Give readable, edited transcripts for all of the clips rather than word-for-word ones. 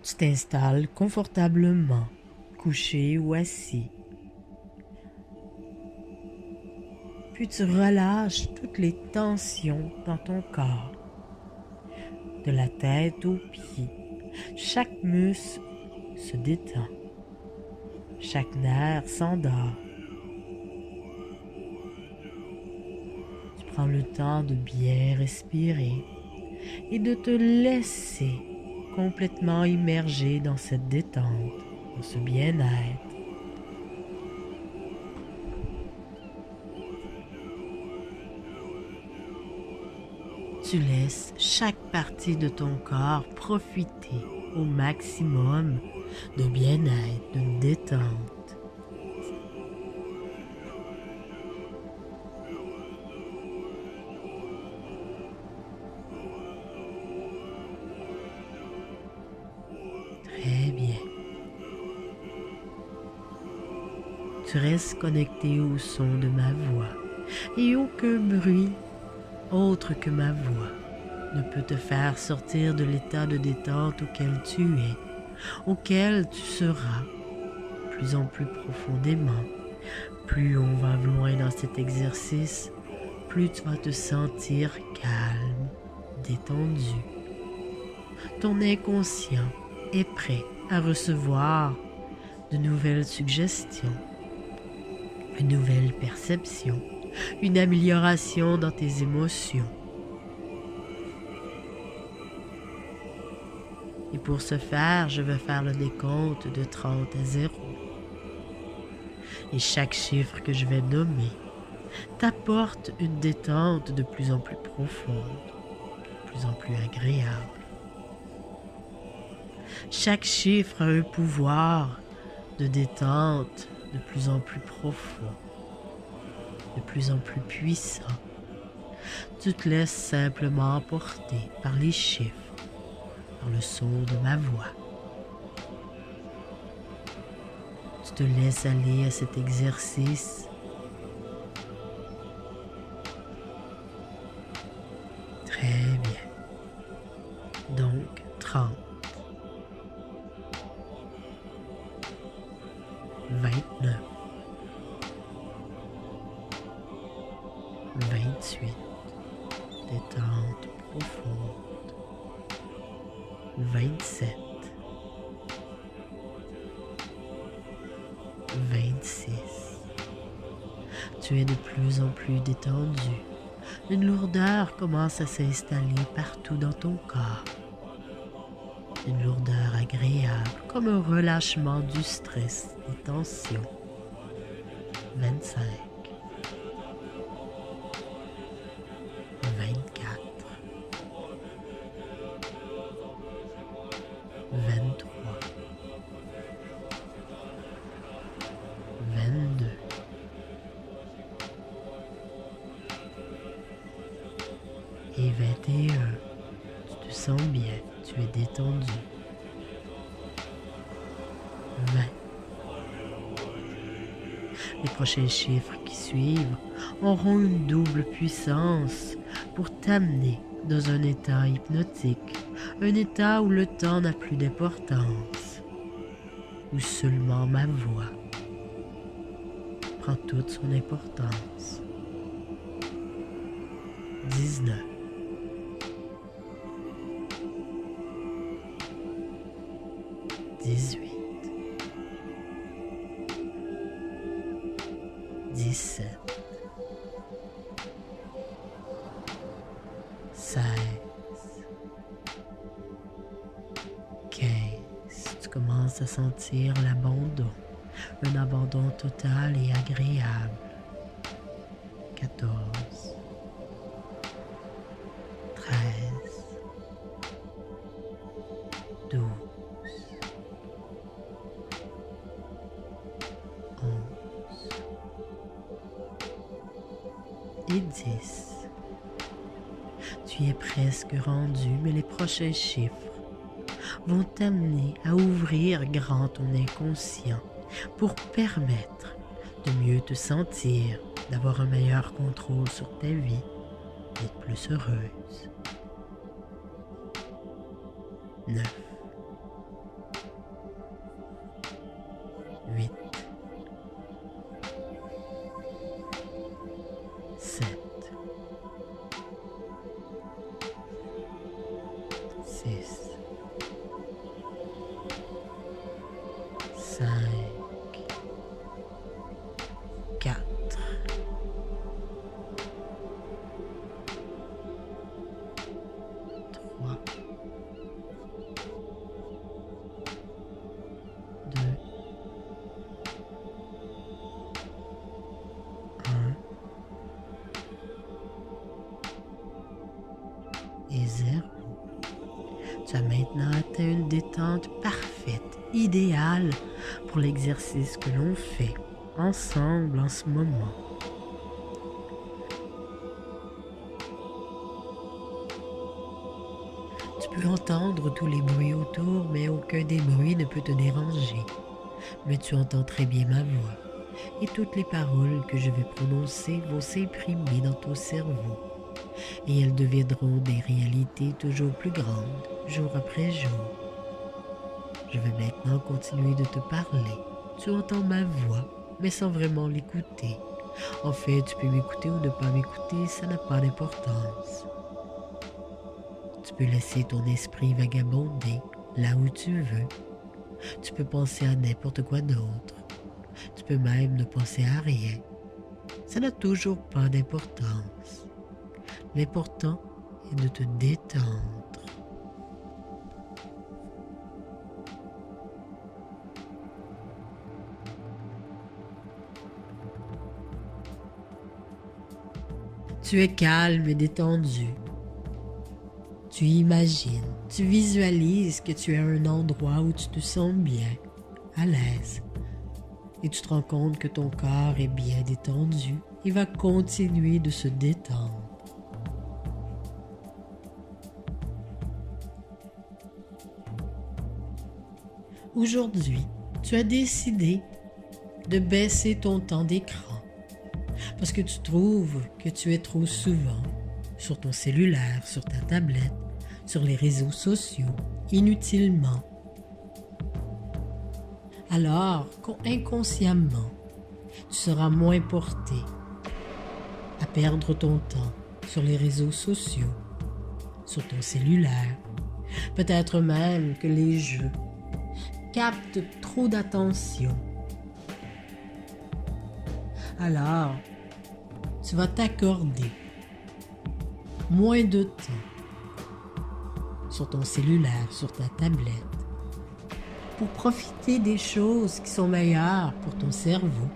Tu t'installes confortablement, couché ou assis. Puis tu relâches toutes les tensions dans ton corps, de la tête aux pieds. Chaque muscle se détend, chaque nerf s'endort. Tu prends le temps de bien respirer et de te laisser complètement immerger dans cette détente, dans ce bien-être. Tu laisses chaque partie de ton corps profiter au maximum de bien-être, de détente. Très bien. Tu restes connecté au son de ma voix et aucun bruit autre que ma voix ne peut te faire sortir de l'état de détente auquel tu es, auquel tu seras de plus en plus profondément. Plus on va loin dans cet exercice, plus tu vas te sentir calme, détendu. Ton inconscient est prêt à recevoir de nouvelles suggestions, une nouvelle perception, une amélioration dans tes émotions. Et pour ce faire, je vais faire le décompte de 30 à 0. Et chaque chiffre que je vais nommer t'apporte une détente de plus en plus profonde, de plus en plus agréable. Chaque chiffre a un pouvoir de détente de plus en plus profond, de plus en plus puissant. Tu te laisses simplement emporter par les chiffres, par le son de ma voix. Tu te laisses aller à cet exercice. Très bien. Donc, 30, 29, 28, détente profonde, 27, 26. Tu es de plus en plus détendu. Une lourdeur commence à s'installer partout dans ton corps. Une lourdeur agréable, comme un relâchement du stress, des tensions. 25, 24, 23, 22, et 21. Tu te sens bien, tu es détendu. 20. Les prochains chiffres qui suivent auront une double puissance pour t'amener dans un état hypnotique, un état où le temps n'a plus d'importance, où seulement ma voix prend toute son importance. 19, 18, 17, 16, 15. Tu commences à sentir l'abandon, un abandon total et agréable. 14, 13, 12, 11 et 10. Tu es presque rendu, mais les prochains chiffres vont t'amener à ouvrir grand ton inconscient pour permettre de mieux te sentir, d'avoir un meilleur contrôle sur ta vie, d'être plus heureuse. 9, à une détente parfaite, idéale pour l'exercice que l'on fait ensemble en ce moment. Tu peux entendre tous les bruits autour, mais aucun des bruits ne peut te déranger. Mais tu entends très bien ma voix, et toutes les paroles que je vais prononcer vont s'imprimer dans ton cerveau, et elles deviendront des réalités toujours plus grandes, jour après jour. Je vais maintenant continuer de te parler. Tu entends ma voix, mais sans vraiment l'écouter. En fait, tu peux m'écouter ou ne pas m'écouter, ça n'a pas d'importance. Tu peux laisser ton esprit vagabonder là où tu veux. Tu peux penser à n'importe quoi d'autre. Tu peux même ne penser à rien. Ça n'a toujours pas d'importance. L'important est de te détendre. Tu es calme et détendu. Tu imagines, tu visualises que tu es à un endroit où tu te sens bien, à l'aise. Et tu te rends compte que ton corps est bien détendu et va continuer de se détendre. Aujourd'hui, tu as décidé de baisser ton temps d'écran parce que tu trouves que tu es trop souvent sur ton cellulaire, sur ta tablette, sur les réseaux sociaux, inutilement. Alors inconsciemment, tu seras moins porté à perdre ton temps sur les réseaux sociaux, sur ton cellulaire. Peut-être même que les jeux captent trop d'attention. Alors, tu vas t'accorder moins de temps sur ton cellulaire, sur ta tablette, pour profiter des choses qui sont meilleures pour ton cerveau,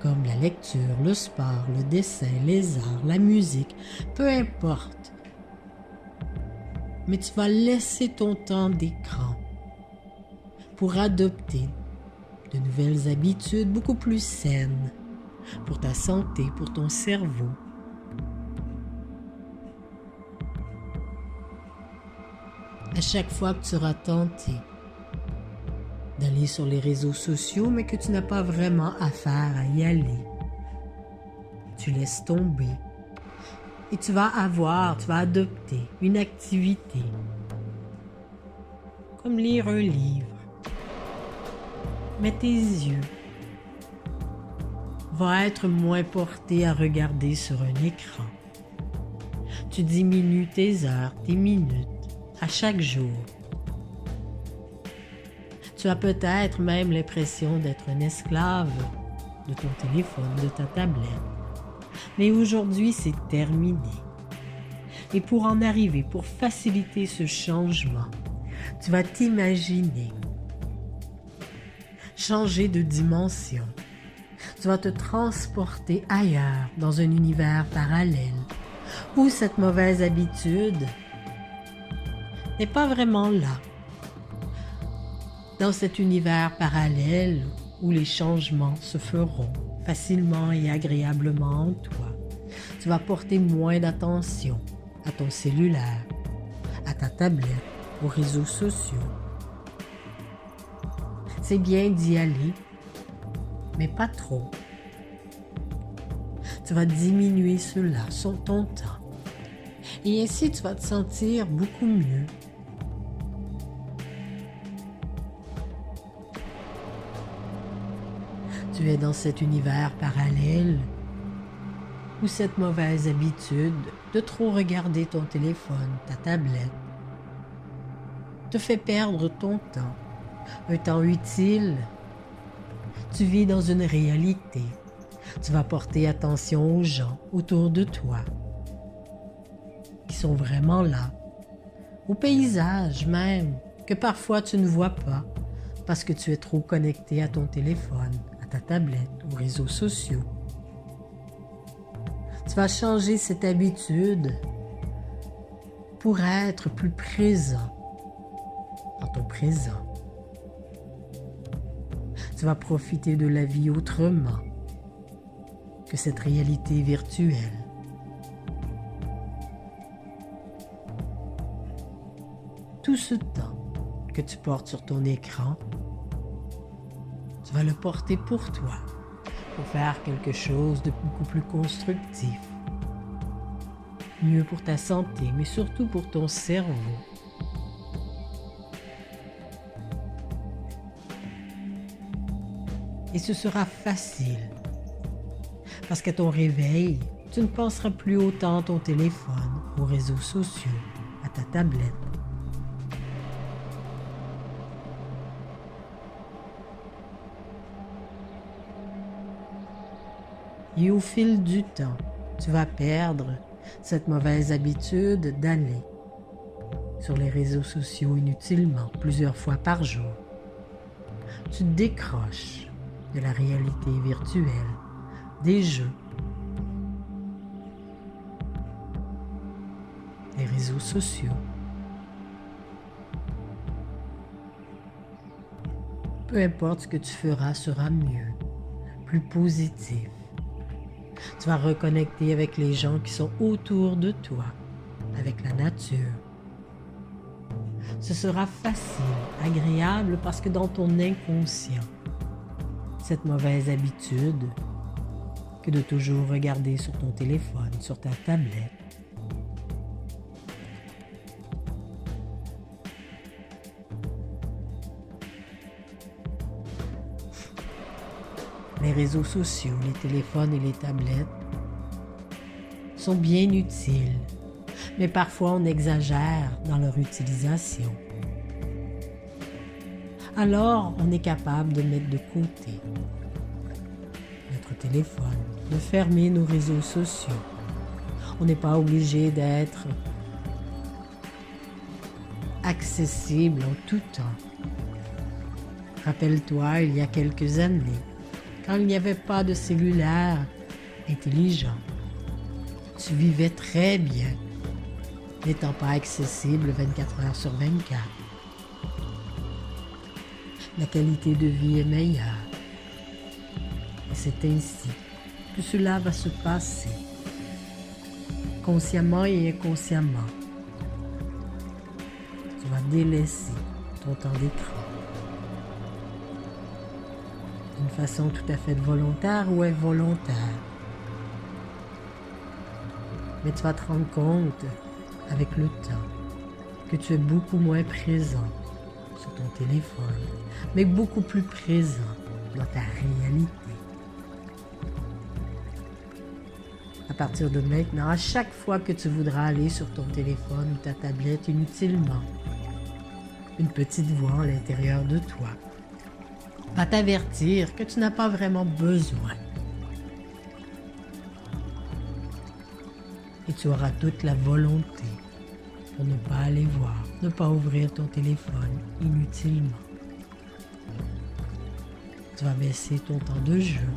comme la lecture, le sport, le dessin, les arts, la musique, peu importe. Mais tu vas laisser ton temps d'écran pour adopter de nouvelles habitudes beaucoup plus saines pour ta santé, pour ton cerveau. À chaque fois que tu seras tenté d'aller sur les réseaux sociaux, mais que tu n'as pas vraiment affaire à y aller, tu laisses tomber et tu vas adopter une activité comme lire un livre. Mais tes yeux vont être moins portés à regarder sur un écran. Tu diminues tes heures, tes minutes à chaque jour. Tu as peut-être même l'impression d'être un esclave de ton téléphone, de ta tablette. Mais aujourd'hui, c'est terminé. Et pour en arriver, pour faciliter ce changement, tu vas t'imaginer changer de dimension. Tu vas te transporter ailleurs, dans un univers parallèle, où cette mauvaise habitude n'est pas vraiment là. Dans cet univers parallèle où les changements se feront facilement et agréablement en toi, tu vas porter moins d'attention à ton cellulaire, à ta tablette, aux réseaux sociaux. C'est bien d'y aller, mais pas trop. Tu vas diminuer cela sur ton temps. Et ainsi, tu vas te sentir beaucoup mieux. Tu es dans cet univers parallèle où cette mauvaise habitude de trop regarder ton téléphone, ta tablette, te fait perdre ton temps, un temps utile. Tu vis dans une réalité. Tu vas porter attention aux gens autour de toi qui sont vraiment là, au paysage même, que parfois tu ne vois pas parce que tu es trop connecté à ton téléphone, à ta tablette, aux réseaux sociaux. Tu vas changer cette habitude pour être plus présent ton présent. Tu vas profiter de la vie autrement que cette réalité virtuelle. Tout ce temps que tu portes sur ton écran, tu vas le porter pour toi, pour faire quelque chose de beaucoup plus constructif, mieux pour ta santé, mais surtout pour ton cerveau. Et ce sera facile, parce qu'à ton réveil, tu ne penseras plus autant à ton téléphone, aux réseaux sociaux, à ta tablette. Et au fil du temps, tu vas perdre cette mauvaise habitude d'aller sur les réseaux sociaux inutilement plusieurs fois par jour. Tu te décroches de la réalité virtuelle, des jeux, des réseaux sociaux. Peu importe ce que tu feras sera mieux, plus positif. Tu vas reconnecter avec les gens qui sont autour de toi, avec la nature. Ce sera facile, agréable parce que dans ton inconscient, cette mauvaise habitude que de toujours regarder sur ton téléphone, sur ta tablette, les réseaux sociaux, les téléphones et les tablettes sont bien utiles, mais parfois on exagère dans leur utilisation. Alors, on est capable de mettre de côté notre téléphone, de fermer nos réseaux sociaux. On n'est pas obligé d'être accessible en tout temps. Rappelle-toi, il y a quelques années, quand il n'y avait pas de cellulaire intelligent, tu vivais très bien, n'étant pas accessible 24 heures sur 24. La qualité de vie est meilleure. Et c'est ainsi que cela va se passer, consciemment et inconsciemment. Tu vas délaisser ton temps d'écran. D'une façon tout à fait volontaire ou involontaire. Mais tu vas te rendre compte, avec le temps, que tu es beaucoup moins présent sur ton téléphone, mais beaucoup plus présent dans ta réalité. À partir de maintenant, à chaque fois que tu voudras aller sur ton téléphone ou ta tablette inutilement, une petite voix à l'intérieur de toi va t'avertir que tu n'as pas vraiment besoin. Et tu auras toute la volonté pour ne pas aller voir, ne pas ouvrir ton téléphone inutilement. Tu vas baisser ton temps de jeu,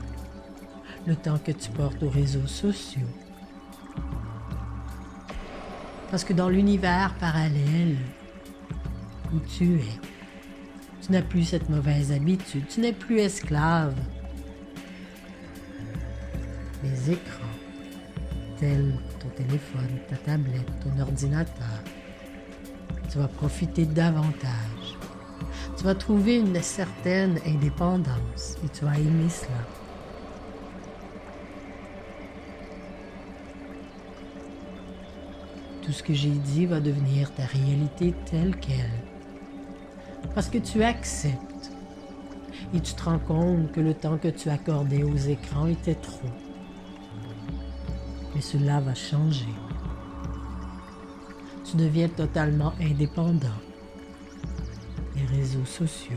le temps que tu portes aux réseaux sociaux. Parce que dans l'univers parallèle où tu es, tu n'as plus cette mauvaise habitude, tu n'es plus esclave des écrans, tels ton téléphone, ta tablette, ton ordinateur. Tu vas profiter davantage. Tu vas trouver une certaine indépendance et tu vas aimer cela. Tout ce que j'ai dit va devenir ta réalité telle qu'elle. Parce que tu acceptes et tu te rends compte que le temps que tu accordais aux écrans était trop. Mais cela va changer. Tu deviens totalement indépendant des réseaux sociaux.